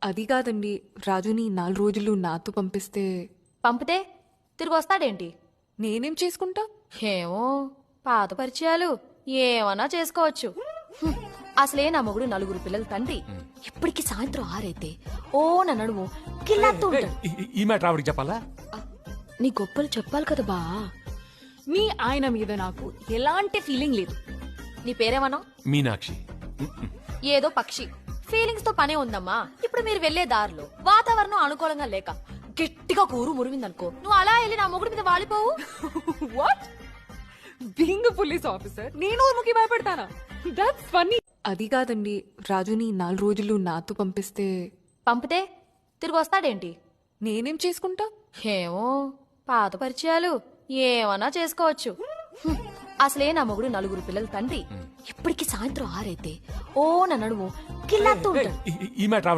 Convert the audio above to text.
అది కాదండి, రాజుని 4 రోజులు నాతో పంపిస్తే పంపితే తిరిగి వస్తాడేంటి? నేనేం చేసుకుంటా? ఏమో, పాత పరిచయాలు ఏమన్నా చేసుకోవచ్చు. హ్మ్. అసలే నా మొగుడు 4 పిల్లల తండ్రి. ఇప్పటికి సాయంత్రం 6 అయితే ఓ నా నడుము కిల్లాత్తూ ఉంటాడు. ఈ మ్యాటర్ ఆవిడకి చెప్పాలా? నీ గొప్పలు చెప్పాలి కదా బా. మీ ఆయన మీద నాకు ఎలాంటి ఫీలింగ్ లేదు. నీ పేరేమన్నా? మీనాక్షి. ఏదో పక్షి. ఫీలింగ్స్ తో పనే ఉందమ్మా. ఇప్పుడు మీరు వెళ్లే దారిలో వాతావరణం అనుకూలంగా లేక గట్టిగా కూరు మురిగిందనుకో, నువ్వు అలా వెళ్ళి నా మొగుడు మీద వాలిపోవు. వాట్? బీయింగ్ పోలీస్ ఆఫీసర్ నేను ఊరికి భయపడతానా? That's funny. అది కాదండి, రాజుని 4 రోజులు నాతో పంపిస్తే పంపితే తిరిగి వస్తాడేంటి? నేనేం చేసుకుంటా? ఏమో, పాత పరిచయాలు ఏమన్నా చేసుకోవచ్చు. హ్మ్. అసలే నా మొగుడు 4 పిల్లల తండ్రి. ఇప్పటికి సాయంత్రం 6 అయితే ఓ నా నడుము కిల్లాత్తూ ఉంటాడు. ఈ మ్యాటర్